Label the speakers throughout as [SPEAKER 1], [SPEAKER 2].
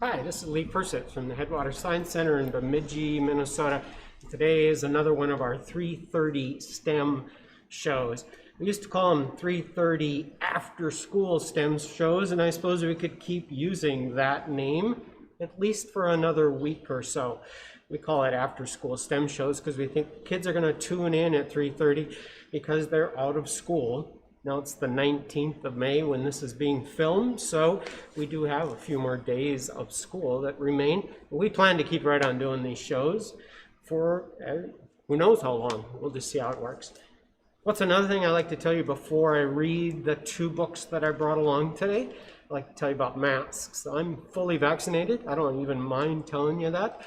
[SPEAKER 1] Hi, this is Lee Persett from the Headwater Science Center in Bemidji, Minnesota. Today is another one of our 3:30 STEM shows. We used to call them 3:30 after-school STEM shows, and I suppose we could keep using that name at least for another week or so. We call it after-school STEM shows because we think kids are going to tune in at 3:30 because they're out of school. Now it's the 19th of May when this is being filmed, so we do have a few more days of school that remain. We plan to keep right on doing these shows for who knows how long. We'll just see how it works. What's another thing I like to tell you before I read the two books that I brought along today? I like to tell you about masks. I'm fully vaccinated. I don't even mind telling you that.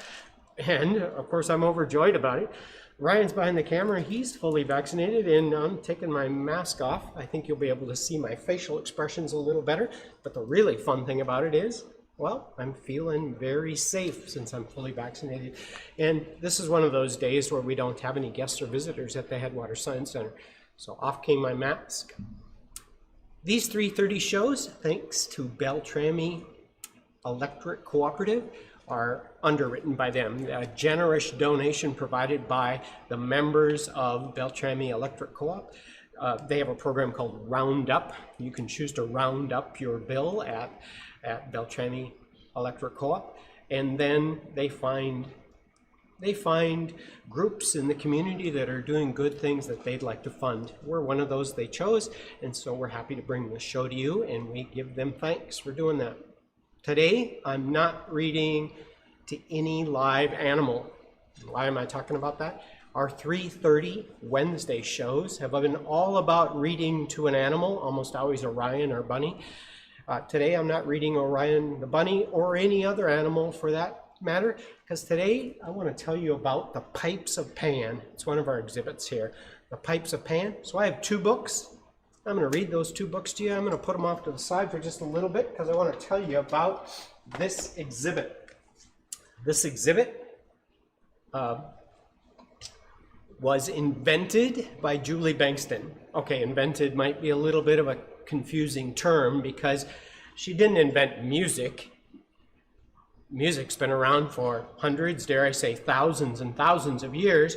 [SPEAKER 1] And of course I'm overjoyed about it. Ryan's behind the camera, he's fully vaccinated, and I'm taking my mask off. I think you'll be able to see my facial expressions a little better, but the really fun thing about it is, well, I'm feeling very safe since I'm fully vaccinated. And this is one of those days where we don't have any guests or visitors at the Headwater Science Center. So off came my mask. These 3:30 shows, thanks to Beltrami Electric Cooperative, are underwritten by them. A generous donation provided by the members of Beltrami Electric Co-op. They have a program called Round Up. You can choose to round up your bill at Beltrami Electric Co-op, and then they find groups in the community that are doing good things that they'd like to fund. We're one of those they chose, and so we're happy to bring this show to you, and we give them thanks for doing that. Today, I'm not reading to any live animal. Why am I talking about that? Our 3:30 Wednesday shows have been all about reading to an animal, almost always Orion or bunny. Today, I'm not reading Orion the bunny or any other animal for that matter, because today I want to tell you about the Pipes of Pan. It's one of our exhibits here, the Pipes of Pan. So I have two books. I'm going to read those two books to you. I'm going to put them off to the side for just a little bit because I want to tell you about this exhibit. This exhibit was invented by Julie Bankston. Okay, invented might be a little bit of a confusing term because she didn't invent music. Music's been around for hundreds, dare I say thousands and thousands of years,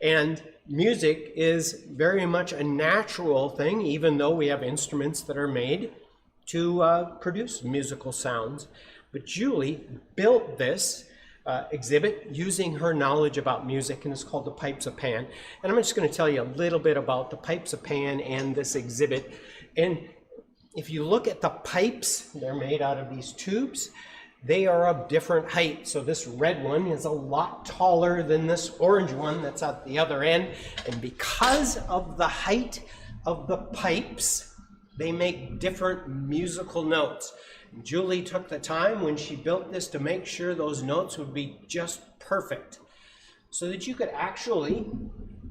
[SPEAKER 1] and music is very much a natural thing, even though we have instruments that are made to produce musical sounds. But Julie built this exhibit using her knowledge about music, and it's called the Pipes of Pan. And I'm just going to tell you a little bit about the Pipes of Pan and this exhibit. And if you look at the pipes, they're made out of these tubes. They are of different height. So this red one is a lot taller than this orange one that's at the other end. And because of the height of the pipes, they make different musical notes. And Julie took the time when she built this to make sure those notes would be just perfect, so that you could actually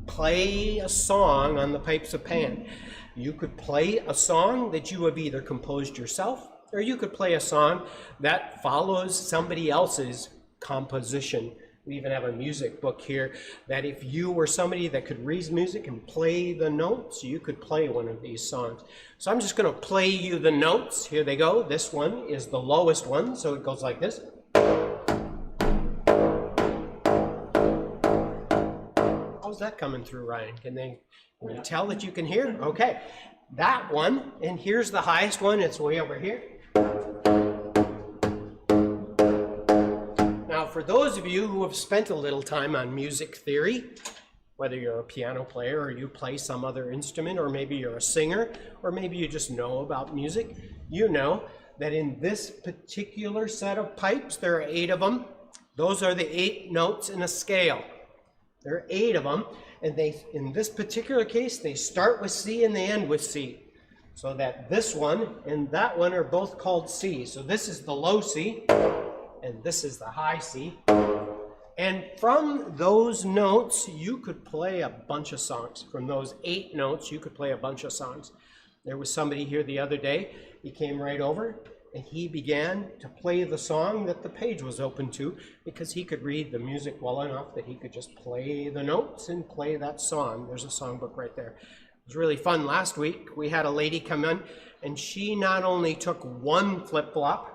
[SPEAKER 1] play a song on the Pipes of Pan. You could play a song that you have either composed yourself, or you could play a song that follows somebody else's composition. We even have a music book here that if you were somebody that could read music and play the notes, you could play one of these songs. So I'm just going to play you the notes. Here they go. This one is the lowest one, so it goes like this. How's that coming through, Ryan? Can you tell that you can hear? Okay. That one, and here's the highest one. It's way over here. Now, for those of you who have spent a little time on music theory, whether you're a piano player or you play some other instrument, or maybe you're a singer, or maybe you just know about music, you know that in this particular set of pipes, there are 8 of them. Those are the 8 notes in a scale. There are 8 of them, and in this particular case, they start with C and they end with C. So that this one and that one are both called C. So this is the low C, and this is the high C. And from those notes, you could play a bunch of songs. From those 8 notes, you could play a bunch of songs. There was somebody here the other day. He came right over, and he began to play the song that the page was open to, because he could read the music well enough that he could just play the notes and play that song. There's a songbook right there. It was really fun. Last week, we had a lady come in, and she not only took one flip-flop,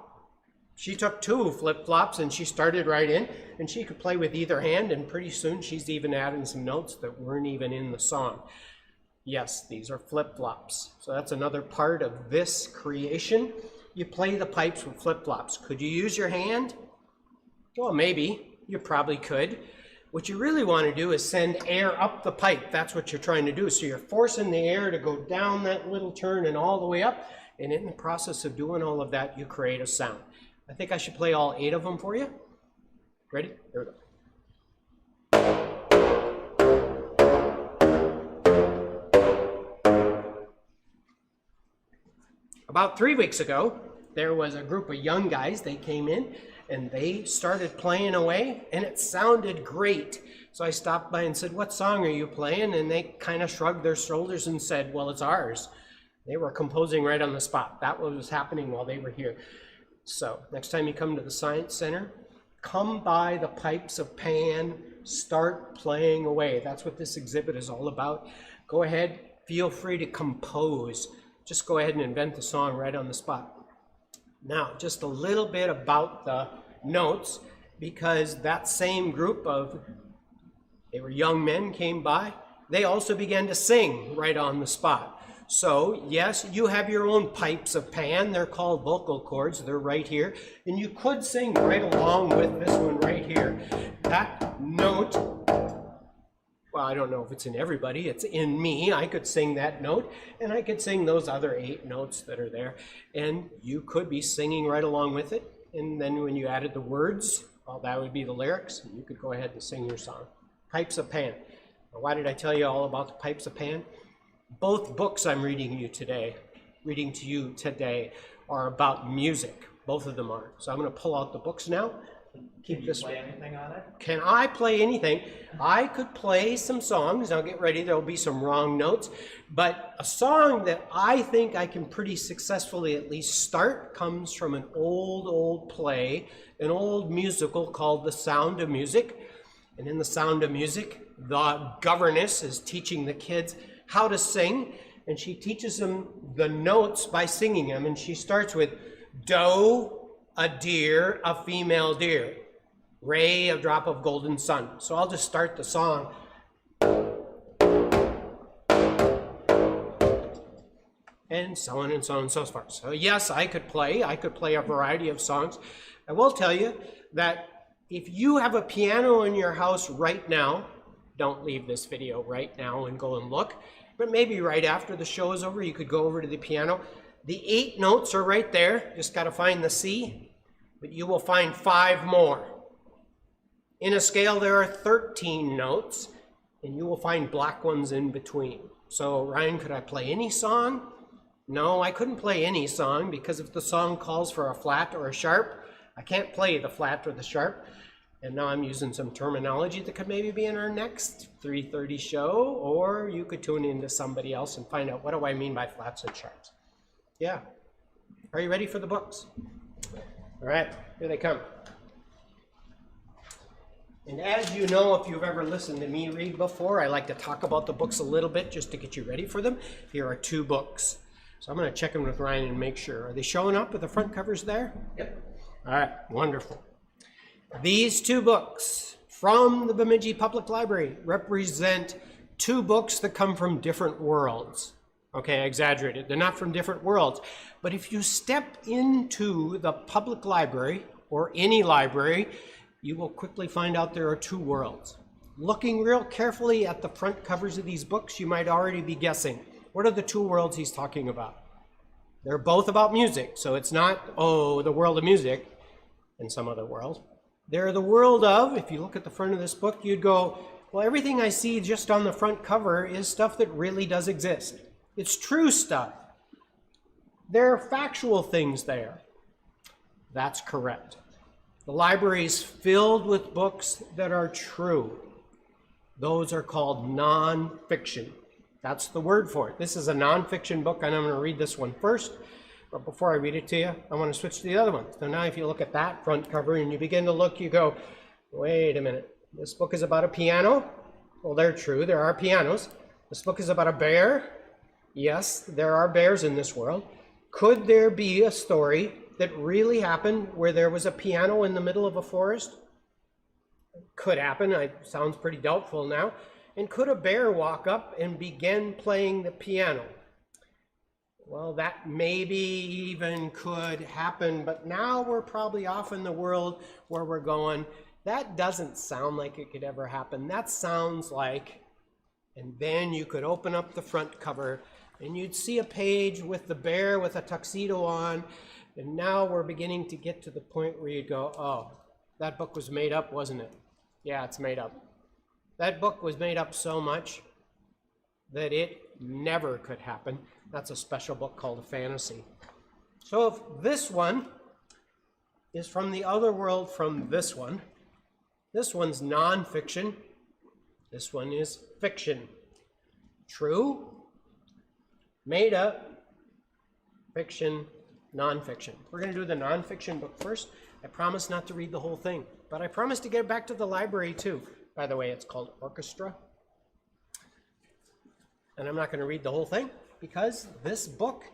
[SPEAKER 1] She took 2 flip-flops and she started right in, and she could play with either hand, and pretty soon she's even adding some notes that weren't even in the song. Yes, these are flip-flops. So that's another part of this creation. You play the pipes with flip-flops. Could you use your hand? Well, maybe. You probably could. What you really want to do is send air up the pipe. That's what you're trying to do. So you're forcing the air to go down that little turn and all the way up. And in the process of doing all of that, you create a sound. I think I should play all 8 of them for you. Ready? Here we go. About 3 weeks ago, there was a group of young guys. They came in and they started playing away, and it sounded great. So I stopped by and said, "What song are you playing?" And they kind of shrugged their shoulders and said, "Well, it's ours." They were composing right on the spot. That was happening while they were here. So next time you come to the Science Center, come by the pipes of Pan, start playing away. That's what this exhibit is all about. Go ahead, feel free to compose. Just go ahead and invent the song right on the spot. Now, just a little bit about the notes, because that same group of, they were young men, came by. They also began to sing right on the spot. So, yes, you have your own pipes of Pan. They're called vocal cords. They're right here. And you could sing right along with this one right here. That note, well, I don't know if it's in everybody. It's in me. I could sing that note, and I could sing those other 8 notes that are there. And you could be singing right along with it. And then when you added the words, well, that would be the lyrics. And you could go ahead and sing your song. Pipes of Pan. Now, why did I tell you all about the pipes of Pan? Both books I'm reading to you today are about music. Both of them are. So I'm going to pull out the books now.
[SPEAKER 2] Can you play anything on it?
[SPEAKER 1] Can I play anything? I could play some songs. Now get ready, there'll be some wrong notes. But a song that I think I can pretty successfully at least start comes from an old play, an old musical called The Sound of Music. And in The Sound of Music, the governess is teaching the kids how to sing, and she teaches them the notes by singing them. And she starts with doe, a deer, a female deer, ray, a drop of golden sun. So I'll just start the song. And so on and so on and so forth. So yes, I could play a variety of songs. I will tell you that if you have a piano in your house right now, don't leave this video right now and go and look, but maybe right after the show is over, you could go over to the piano. The 8 notes are right there. Just got to find the C, but you will find 5 more. In a scale, there are 13 notes, and you will find black ones in between. So, Ryan, could I play any song? No, I couldn't play any song, because if the song calls for a flat or a sharp, I can't play the flat or the sharp. And now I'm using some terminology that could maybe be in our next 3:30 show, or you could tune into somebody else and find out, what do I mean by flats and sharps? Yeah. Are you ready for the books? All right, here they come. And as you know, if you've ever listened to me read before, I like to talk about the books a little bit just to get you ready for them. Here are 2 books. So I'm going to check in with Ryan and make sure. Are they showing up with the front covers there?
[SPEAKER 2] Yep.
[SPEAKER 1] All right, wonderful. These 2 books from the Bemidji Public Library represent 2 books that come from different worlds. Okay, I exaggerated. They're not from different worlds. But if you step into the public library or any library, you will quickly find out there are 2 worlds. Looking real carefully at the front covers of these books, you might already be guessing. What are the 2 worlds he's talking about? They're both about music. So it's not, oh, the world of music and some other world. They're the world of, if you look at the front of this book, you'd go, well, everything I see just on the front cover is stuff that really does exist. It's true stuff. There are factual things there. That's correct. The library is filled with books that are true. Those are called nonfiction. That's the word for it. This is a nonfiction book, and I'm going to read this one first. But before I read it to you, I want to switch to the other one. So now if you look at that front cover and you begin to look, you go, wait a minute. This book is about a piano. Well, they're true. There are pianos. This book is about a bear. Yes, there are bears in this world. Could there be a story that really happened where there was a piano in the middle of a forest? Could happen. It sounds pretty doubtful now. And could a bear walk up and begin playing the piano? Well, that maybe even could happen, but now we're probably off in the world where we're going, that doesn't sound like it could ever happen. That sounds like, and then you could open up the front cover and you'd see a page with the bear with a tuxedo on, and now we're beginning to get to the point where you'd go, oh, that book was made up, wasn't it? Yeah, it's made up. That book was made up so much that it never could happen. That's a special book called a fantasy. So if this one is from the other world from this one's nonfiction, this one is fiction. True, made up, fiction, nonfiction. We're going to do the nonfiction book first. I promise not to read the whole thing, but I promise to get back to the library too. By the way, it's called Orchestra. And I'm not going to read the whole thing because this book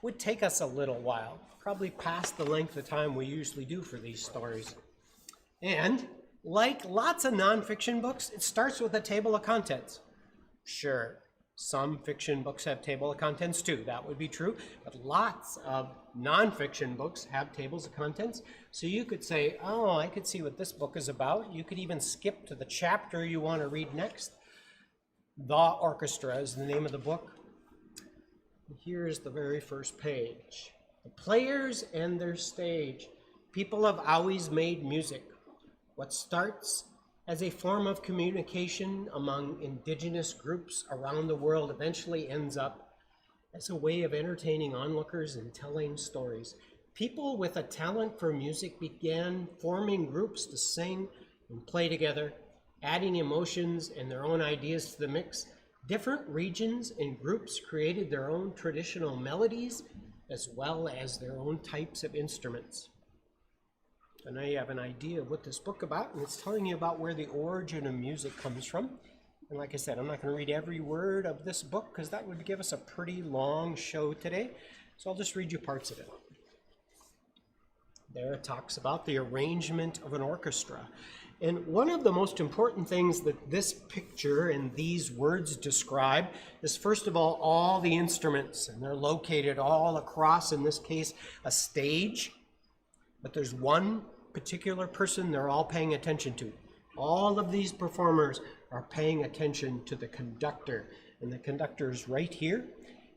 [SPEAKER 1] would take us a little while, probably past the length of time we usually do for these stories. And like lots of nonfiction books, it starts with a table of contents. Sure, some fiction books have table of contents too. That would be true. But lots of nonfiction books have tables of contents. So you could say, oh, I could see what this book is about. You could even skip to the chapter you want to read next. The Orchestra is the name of the book. Here's the very first page. The players and their stage. People have always made music. What starts as a form of communication among indigenous groups around the world eventually ends up as a way of entertaining onlookers and telling stories. People with a talent for music began forming groups to sing and play together, adding emotions and their own ideas to the mix. Different regions and groups created their own traditional melodies as well as their own types of instruments. So now you have an idea of what this book is about, and it's telling you about where the origin of music comes from. And like I said, I'm not going to read every word of this book because that would give us a pretty long show today. So I'll just read you parts of it. There it talks about the arrangement of an orchestra. And one of the most important things that this picture and these words describe is, first of all the instruments. And they're located all across, in this case, a stage. But there's one particular person they're all paying attention to. All of these performers are paying attention to the conductor. And the conductor's right here.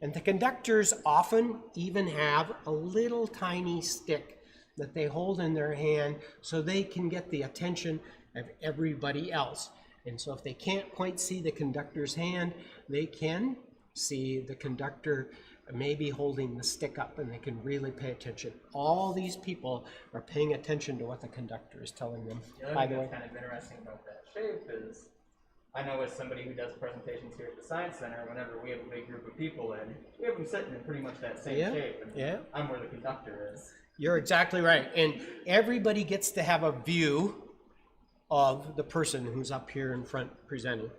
[SPEAKER 1] And the conductors often even have a little tiny stick that they hold in their hand so they can get the attention of everybody else. And so if they can't quite see the conductor's hand, they can see the conductor maybe holding the stick up, and they can really pay attention. All these people are paying attention to what the conductor is telling them.
[SPEAKER 2] By the way, kind of interesting about that shape is, I know as somebody who does presentations here at the Science Center, whenever we have a big group of people in, we have them sitting in pretty much that same shape. And I'm where the conductor is.
[SPEAKER 1] You're exactly right. And everybody gets to have a view of the person who's up here in front presenting.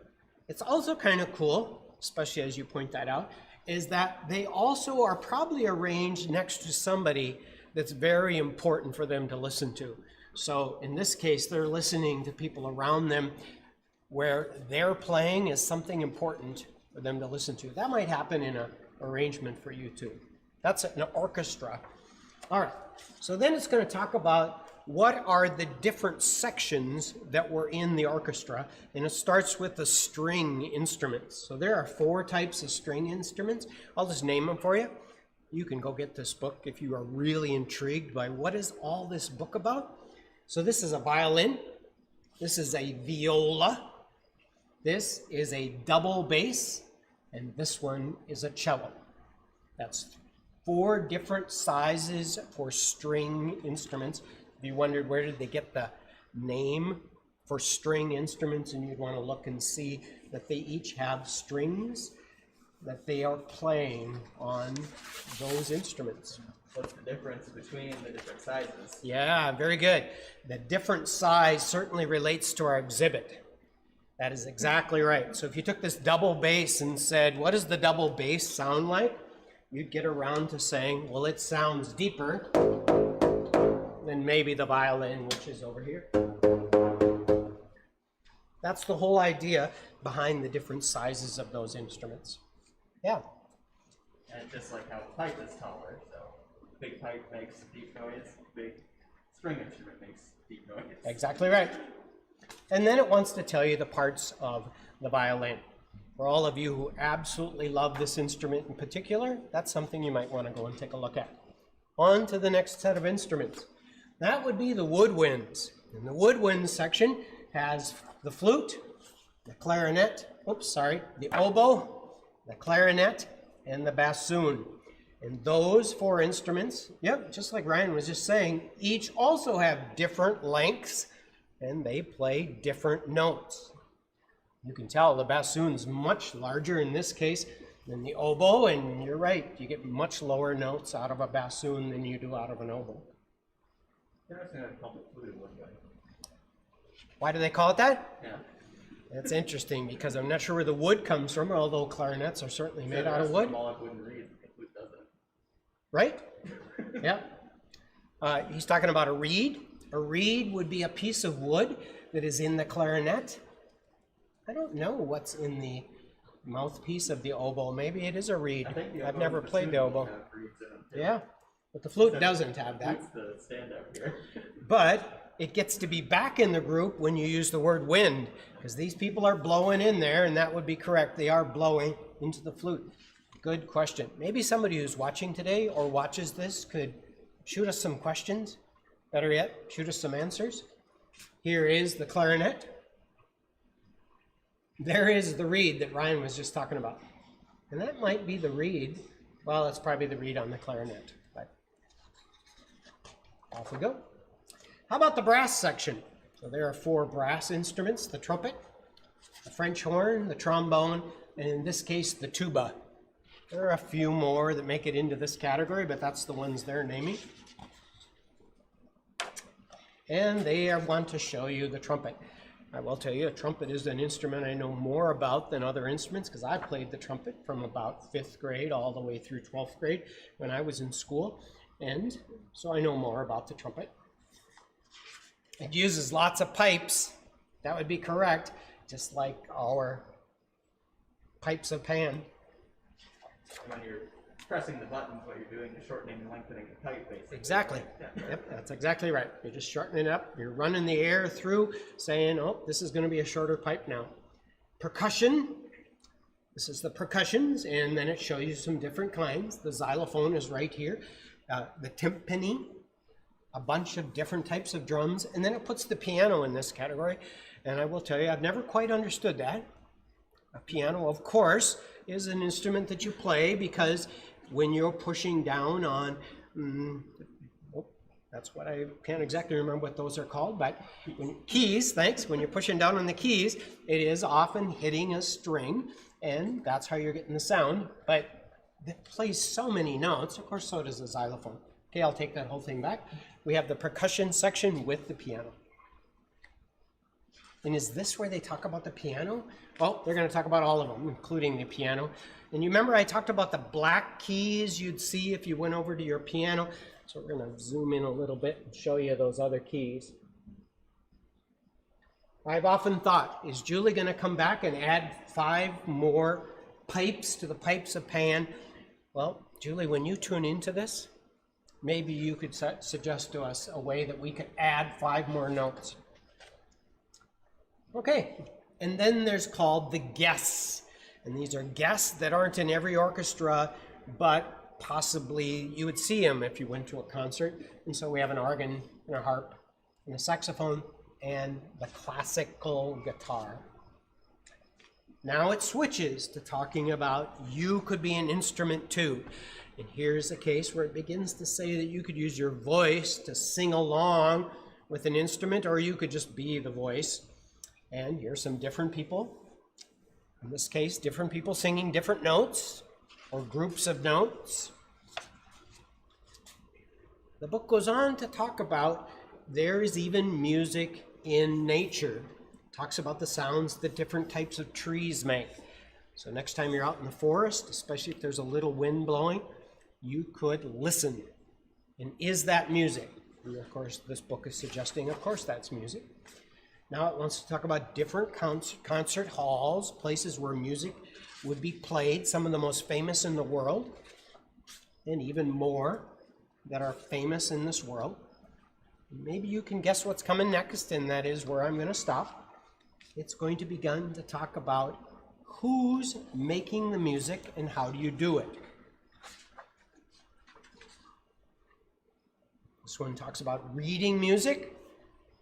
[SPEAKER 1] It's also kind of cool, especially as you point that out, is that they also are probably arranged next to somebody that's very important for them to listen to. So in this case, they're listening to people around them where their playing is something important for them to listen to. That might happen in an arrangement for you too. That's an orchestra. All right, so then it's going to talk about what are the different sections that were in the orchestra, and it starts with the string instruments. So there are 4 types of string instruments. I'll just name them for you. You can go get this book if you are really intrigued by what is all this book about. So this is a violin. This is a viola. This is a double bass, and this one is a cello. That's 4 different sizes for string instruments. If you wondered where did they get the name for string instruments, and you'd want to look and see that they each have strings that they are playing on those instruments.
[SPEAKER 2] What's the difference between the different sizes?
[SPEAKER 1] Yeah, very good. The different size certainly relates to our exhibit. That is exactly right. So if you took this double bass and said, what does the double bass sound like? You'd get around to saying, well, it sounds deeper and maybe the violin, which is over here. That's the whole idea behind the different sizes of those instruments. Yeah.
[SPEAKER 2] And just like how a pipe is taller, so big pipe makes deep noise, big string instrument makes deep noise.
[SPEAKER 1] Exactly right. And then it wants to tell you the parts of the violin. For all of you who absolutely love this instrument in particular, that's something you might want to go and take a look at. On to the next set of instruments. That would be the woodwinds. And the woodwind section has the flute, the clarinet, the oboe, the clarinet, and the bassoon. And those four instruments, yep, just like Ryan was just saying, each also have different lengths and they play different notes. You can tell the bassoon's much larger in this case than the oboe, and you're right, you get much lower notes out of a bassoon than you do out of an oboe.
[SPEAKER 2] Interesting that they call it fluted woodwind.
[SPEAKER 1] Why do they call it that?
[SPEAKER 2] Yeah.
[SPEAKER 1] That's interesting because I'm not sure where the wood comes from, although clarinets are certainly made out of wood. Right? Yeah. He's talking about a reed. A reed would be a piece of wood that is in the clarinet. I don't know what's in the mouthpiece of the oboe. Maybe it is a reed. I've never played the oboe. Yeah, but the flute doesn't have that.
[SPEAKER 2] The standout here.
[SPEAKER 1] But it gets to be back in the group when you use the word wind, because these people are blowing in there, and that would be correct. They are blowing into the flute. Good question. Maybe somebody who's watching today or watches this could shoot us some questions. Better yet, shoot us some answers. Here is the clarinet. There is the reed that Ryan was just talking about. And that might be the reed. Well, that's probably the reed on the clarinet. But off we go. How about the brass section? So there are four brass instruments: the trumpet, the French horn, the trombone, and in this case, the tuba. There are a few more that make it into this category, but that's the ones they're naming. And they want to show you the trumpet. I will tell you, a trumpet is an instrument I know more about than other instruments because I played the trumpet from about 5th grade all the way through 12th grade when I was in school. And so I know more about the trumpet. It uses lots of pipes. That would be correct, just like our pipes of Pan.
[SPEAKER 2] When you're pressing the buttons, what you're doing is shortening and lengthening the pipe, basically.
[SPEAKER 1] Exactly.
[SPEAKER 2] Yeah.
[SPEAKER 1] Yep, that's exactly right. You're just shortening it up. You're running the air through, saying, oh, this is going to be a shorter pipe now. Percussion. This is the percussions, and then it shows you some different kinds. The xylophone is right here. The timpani, a bunch of different types of drums, and then it puts the piano in this category. And I will tell you, I've never quite understood that. A piano, of course, is an instrument that you play because when you're pushing down on, that's what I can't exactly remember what those are called, but keys, thanks. When you're pushing down on the keys, it is often hitting a string, and that's how you're getting the sound. But it plays so many notes. Of course, so does the xylophone. Okay, I'll take that whole thing back. We have the percussion section with the piano. And is this where they talk about the piano? Well, they're going to talk about all of them, including the piano. And you remember I talked about the black keys you'd see if you went over to your piano. So we're going to zoom in a little bit and show you those other keys. I've often thought, is Julie going to come back and add 5 more pipes to the pipes of Pan? Well, Julie, when you tune into this, maybe you could suggest to us a way that we could add 5 more notes. Okay, and then there's called the guests. And these are guests that aren't in every orchestra, but possibly you would see them if you went to a concert. And so we have an organ and a harp and a saxophone and the classical guitar. Now it switches to talking about you could be an instrument too. And here's a case where it begins to say that you could use your voice to sing along with an instrument, or you could just be the voice. And here's some different people. In this case, different people singing different notes or groups of notes. The book goes on to talk about there is even music in nature. It talks about the sounds that different types of trees make. So next time you're out in the forest, especially if there's a little wind blowing, you could listen. And is that music? And of course, this book is suggesting, of course, that's music. Now it wants to talk about different concert halls, places where music would be played, some of the most famous in the world, and even more that are famous in this world. Maybe you can guess what's coming next, and that is where I'm going to stop. It's going to begin to talk about who's making the music and how do you do it. This one talks about reading music,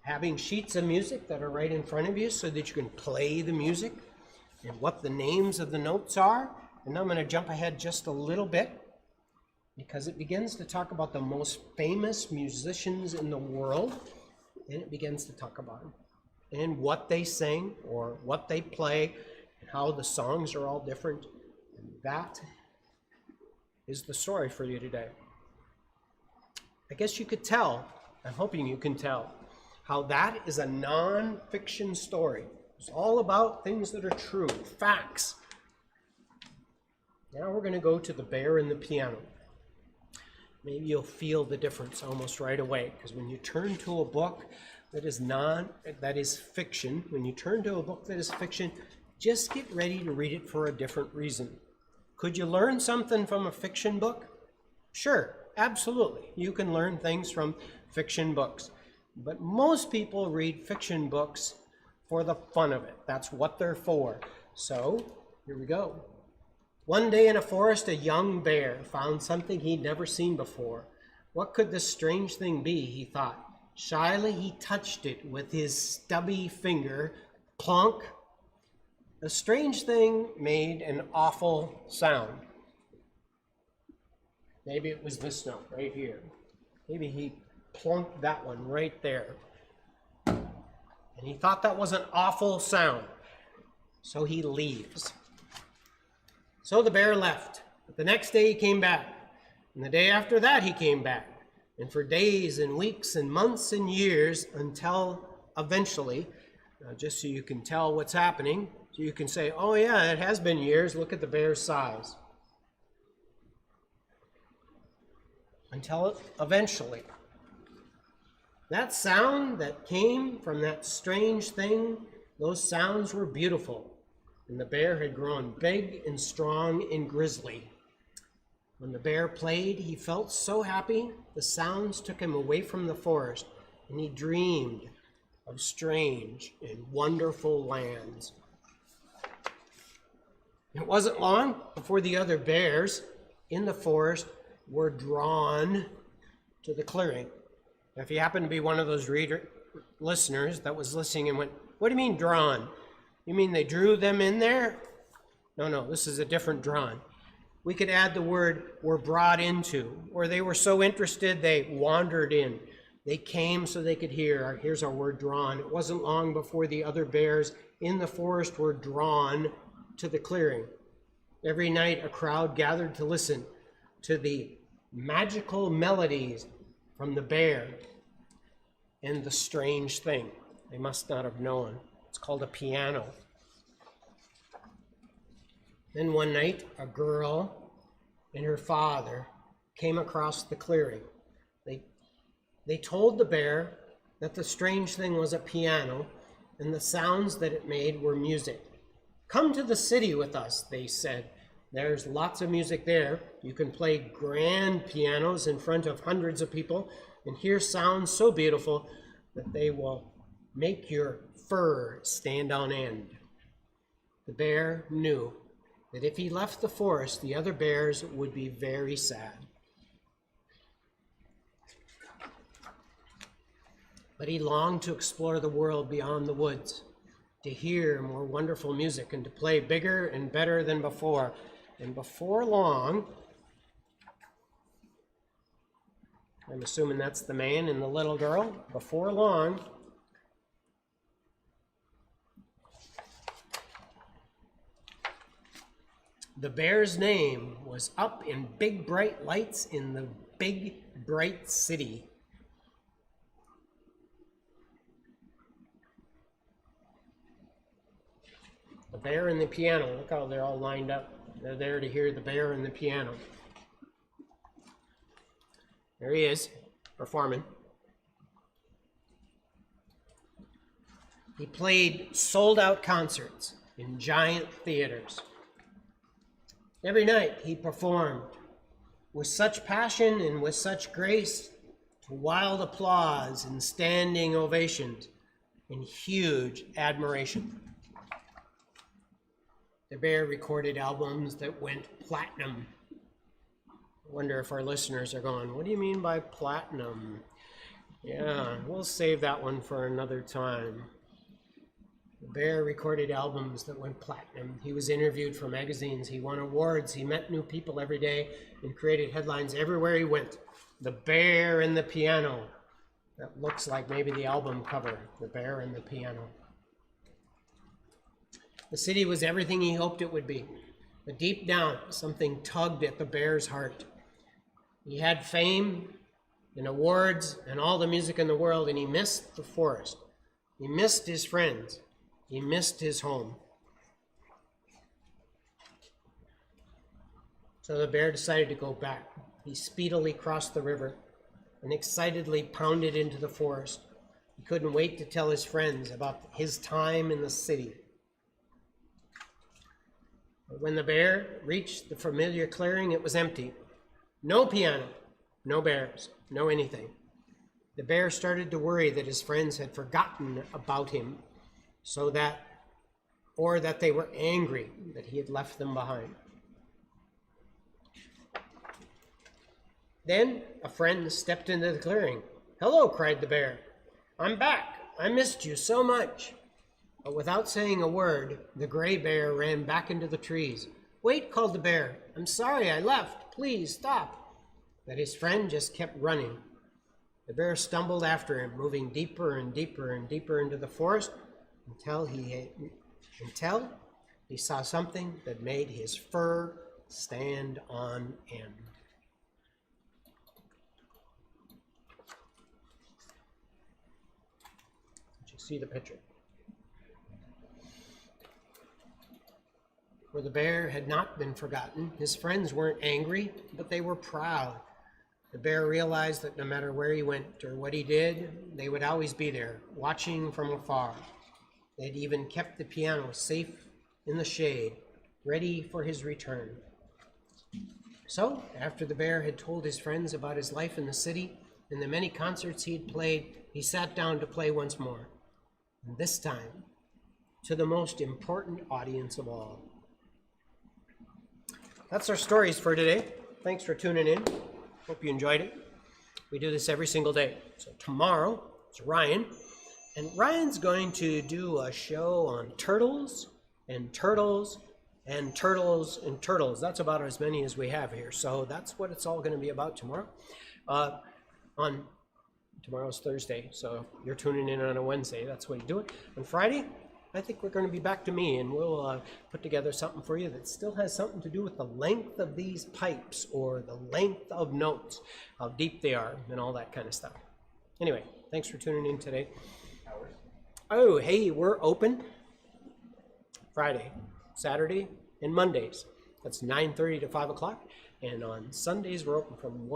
[SPEAKER 1] having sheets of music that are right in front of you so that you can play the music, and what the names of the notes are. And I'm going to jump ahead just a little bit because it begins to talk about the most famous musicians in the world, and it begins to talk about them and what they sing or what they play and how the songs are all different. And that is the story for you today. I guess you could tell, I'm hoping you can tell, how that is a non-fiction story. It's all about things that are true, facts. Now we're going to go to The Bear and the Piano. Maybe you'll feel the difference almost right away, because when you turn to a book that is fiction, when you turn to a book that is fiction, just get ready to read it for a different reason. Could you learn something from a fiction book? Sure, absolutely. You can learn things from fiction books. But most people read fiction books for the fun of it. That's what they're for. So, here we go. One day in a forest, a young bear found something he'd never seen before. What could this strange thing be, he thought. Shyly, he touched it with his stubby finger. Plonk. The strange thing made an awful sound. Maybe it was this note right here. Maybe he plunked that one right there. And he thought that was an awful sound. So he leaves. So the bear left. But the next day he came back. And the day after that he came back. And for days and weeks and months and years until eventually, just so you can tell what's happening, so you can say, oh yeah, it has been years. Look at the bear's size. Until eventually, that sound that came from that strange thing, those sounds were beautiful. And the bear had grown big and strong and grizzly. When the bear played, he felt so happy. The sounds took him away from the forest, and he dreamed of strange and wonderful lands. It wasn't long before the other bears in the forest were drawn to the clearing. Now, if you happen to be one of those listeners that was listening and went, what do you mean drawn? You mean they drew them in there? No, this is a different drawn. We could add the word were brought into, or they were so interested they wandered in. They came so they could hear. Here's our word drawn. It wasn't long before the other bears in the forest were drawn to the clearing. Every night a crowd gathered to listen to the magical melodies from the bear and the strange thing they must not have known. It's called a piano. Then one night, a girl and her father came across the clearing. They told the bear that the strange thing was a piano and the sounds that it made were music. Come to the city with us, they said. There's lots of music there. You can play grand pianos in front of hundreds of people and hear sounds so beautiful that they will make your fur stand on end. The bear knew that if he left the forest, the other bears would be very sad. But he longed to explore the world beyond the woods, to hear more wonderful music and to play bigger and better than before. And before long, I'm assuming that's the man and the little girl, before long, the bear's name was up in big bright lights in the big bright city. The bear and the piano. Look how they're all lined up. They're there to hear the bear and the piano. There he is, performing. He played sold-out concerts in giant theaters. Every night he performed with such passion and with such grace to wild applause and standing ovations and huge admiration. The Bear recorded albums that went platinum. I wonder if our listeners are going, what do you mean by platinum? Yeah, we'll save that one for another time. The Bear recorded albums that went platinum. He was interviewed for magazines. He won awards. He met new people every day and created headlines everywhere he went. The Bear and the Piano. That looks like maybe the album cover, The Bear and the Piano. The city was everything he hoped it would be. But deep down, something tugged at the Bear's heart. He had fame and awards and all the music in the world, and he missed the forest. He missed his friends. He missed his home. So the Bear decided to go back. He speedily crossed the river and excitedly pounded into the forest. He couldn't wait to tell his friends about his time in the city. But when the Bear reached the familiar clearing, it was empty. No piano, no bears, no anything. The Bear started to worry that his friends had forgotten about him, or that they were angry that he had left them behind. Then a friend stepped into the clearing. "Hello," cried the Bear. "I'm back. I missed you so much." But without saying a word, the gray bear ran back into the trees. "Wait," called the Bear. "I'm sorry I left. Please stop." But his friend just kept running. The Bear stumbled after him, moving deeper and deeper and deeper into the forest until he saw something that made his fur stand on end. Did you see the picture? Where the Bear had not been forgotten. His friends weren't angry, but they were proud. The Bear realized that no matter where he went or what he did, they would always be there, watching from afar. They'd even kept the piano safe in the shade, ready for his return. So, after the Bear had told his friends about his life in the city and the many concerts he had played, he sat down to play once more. And this time, to the most important audience of all. That's our stories for today. Thanks for tuning in. Hope you enjoyed it. We do this every single day. So tomorrow, it's Ryan. And Ryan's going to do a show on turtles and turtles and turtles and turtles. That's about as many as we have here. So that's what it's all going to be about tomorrow. Tomorrow's Thursday, so you're tuning in on a Wednesday. That's what you do it. On Friday, I think we're going to be back to me, and we'll put together something for you that still has something to do with the length of these pipes or the length of notes, how deep they are, and all that kind of stuff. Anyway, thanks for tuning in today. Oh, hey, we're open Friday, Saturday, and Mondays. That's 9:30 to 5 o'clock. And on Sundays, we're open from 1